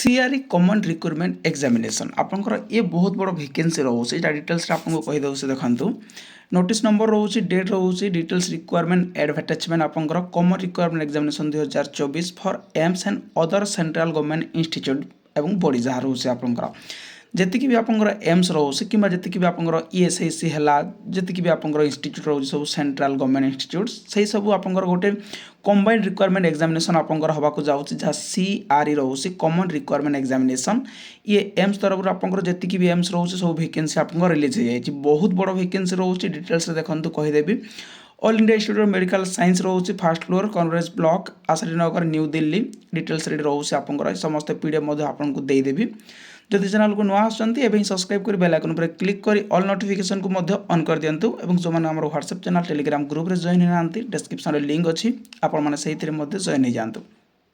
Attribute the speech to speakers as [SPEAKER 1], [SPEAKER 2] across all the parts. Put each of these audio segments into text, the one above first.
[SPEAKER 1] CRE common recruitment examination आपंकर ये बहुत बड़ वैकेंसी रोचे डिटेल्स आपको कहीदे देखो नोटिस नंबर रोचे डेट रोचे डिटेल्स रिक्वायरमेंट एडवर्टाइजमेंट आपंकर common requirement examination 2024 for AIIMS and other central government institute एवं बॉडी जहाँ रोचे आपंकर जी भी आपंकर एम्स रोचे कि जी भी आपंकर ईएसआईसी है जी भी आपंकर इंस्टीट्यूट रोचे सब सेंट्रल गवर्नमेंट इंस्टीट्यूट से सब आपंकर गोटे कंबाइंड रिक्वायरमेंट एग्जामिनेशन आपंकर होबाक जाऊँच जहाँ सीआरई रोचे कॉमन रिक्वायरमेंट एग्जामिनेशन ये एम्स तरफ आपंकर जी भी एम्स रोचे सब वैकेंसी आपंकर रिलीज हो जाए बहुत बड़ वैकेंसी रोचे डिटेल्स देखो कहीदेवी All India Institute of Medical Science रोचे फर्स्ट फ्लोर कॉन्ग्रेस ब्लॉक आशादीनगर न्यू दिल्ली डिटेल्स रेडी रोचे आपंकर समस्त पीडीएफ आपको देदेवी जदि चैनल को नुआ आसुँच सब्सक्राइब कर बेल आइकन पर क्लिक कर ऑल नोटिफिकेशन को ऑन कर दिंतु और जो मैंने व्हाट्सएप चैनल टेलीग्राम ग्रुप में जॉइन होना डिस्क्रिप्शन में लिंक अच्छी आपने से जॉइन हो जातु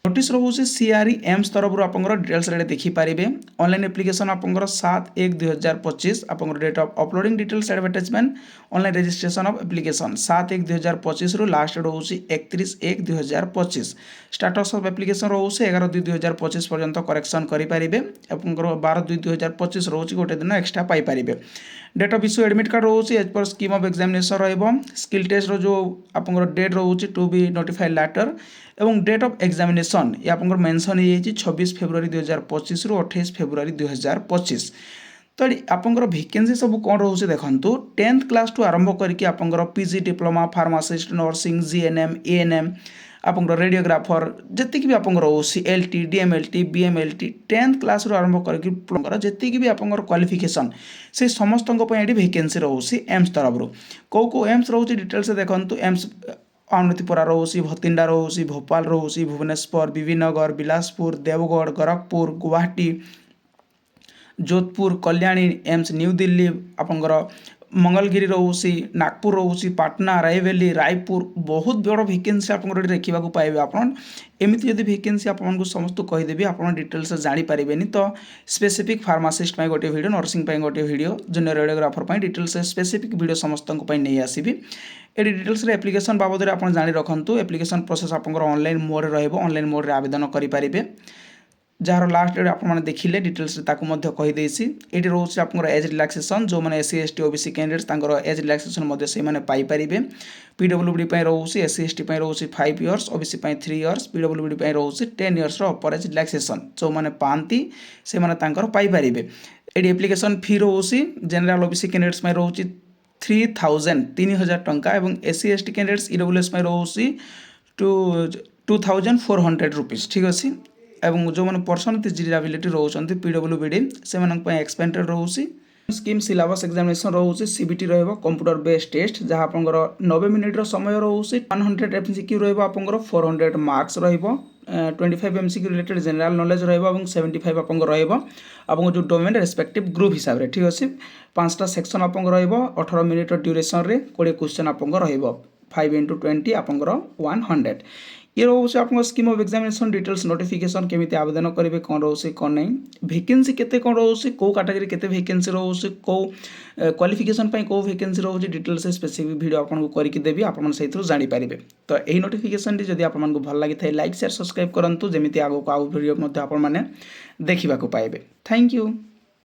[SPEAKER 1] नोटिस रोचे सीआरई एम्स तरफ आपंकर डिटेल्स रेडी देखिपारे ऑनलाइन एप्लिकेशन आपंकर 7/1/2025 आपंकर date of uploading details advertisement online registration of application 7/1/2025 रु लास्ट रोचे 31/1/2025 स्टाटस ऑफ एप्लिकेशन रोचे 11/2/2025 पर्यंत करेक्शन करेंगे आपंकर 12/2/2025 रोचे गोटे दिन एक्सट्रा पाइपर date of issue admit card रोचे as per scheme of examination skill test जो आपंकर डेट रोचे टू बी नोटिफाइड लेटर एवं डेट ऑफ एग्जामिनेशन ये आपंकर मेंशन हो 26 फेब्रुआरी 2025 रु 28 फेब्रुआरी 2025 तो आपंकर वैकेंसी सब कौन रोचे देखो 10th क्लास टू आरंभ करके आपंकर PG diploma pharmacist nursing GNM ANM आपंकर रेडियोग्राफर जी भी आपंकर LT DMLT BMLT 10th class रू आरंभ करके जी भी आपंकर क्वालिफिकेशन से समस्त ये वैकेंसी रोचे एम्स तरफ कौ एम्स रोचे डिटेल्स देखो एम्स अनुतिपुरा रोचे भतिंडा रोचे भोपाल रोचे भुवनेश्वर बीबीनगर बिलासपुर देवगढ़ गोरखपुर गुवाहाटी जोधपुर कल्याणी एम्स न्यू दिल्ली आपंकर मंगलगिरी रोचे नागपुर रोचे पाटना रायवेली रायपुर बहुत बड़ वैकेंसी आप देखा पाइबे आपमती जब वैकेंसी आपको समस्त कहीदेवी आप डिटेल्स जानीपारे तो स्पेसिफिक फार्मासिस्ट गोटे वीडियो नर्सिंग गोटे video junior radiographer details specific video समस्त नहीं आसबि ये डिटेल्स एप्लिकेशन बाबद आप जानी रखु एप्लिकेशन प्रोसेस आप ऑनलाइन मोड ऑनलाइन मोड रे आवेदन करेंगे जार लास्ट डेट आपने देखिले डिटेल्स कहीदे ये रोचे आप एज रिलैक्सेशन जो मैंने SC ST OBC candidates age relaxation से पाइपर पीडब्ल्यूडी रोचे एससी एसटी रोचे 5 इयर्स ओबीसी 3 इयर्स पीडब्ल्यूडी रोचे 10 इयर्स अपर एज रिलैक्सेशन जो मैंने पाती से पाइपर ये एप्लिकेशन फी रोचे जनरल ओबीसी कैंडिडेट्स रोचे 3,000 टंका और एससी एसटी कैंडिडेट्स ईडब्ल्यूएस रोचे 2,400 रुपीज ठीक अच्छे एवं जो मैंने पर्सन विथ डिसेबिलिटी रोचे पीडब्ल्यूडी से एक्सपेंडेड रोचे स्कीम सिलेबस एग्जामिनेशन रोचे सीबीटी कंप्यूटर बेस्ड टेस्ट जहाँ आप 90 मिनिट समय रोचे 100 एमसीक्यू रहा 400 marks 25 MCQ related general knowledge रहा 75 आपको जो डोमेन रेस्पेक्टिव ग्रुप हिसाब से ठीक अच्छे 5टा सेक्शन आप 18 मिनिट ड्यूरेशन रे 20 क्वेश्चन आप 5 into 20 आपंकर 100 ये रोचे आप scheme of examination details notification केमी आवेदन करेंगे कौन रोचे कौन नहीं वैकेंसी केते कौन रोचे कौ कैटेगरी केते वैकेंसी रोचे कौ क्वालिफिकेशन कौ वैकेंसी रोचे डिटेल्स स्पेसिफिक वीडियो आपको करके देवी आप जानीपारे तो यही नोटिफिकेशन जब आपको भल लगी था लाइक शेयर सब्सक्राइब करूँ जमी आगे आउ वीडियो आपने देखा पाइबे थैंक यू।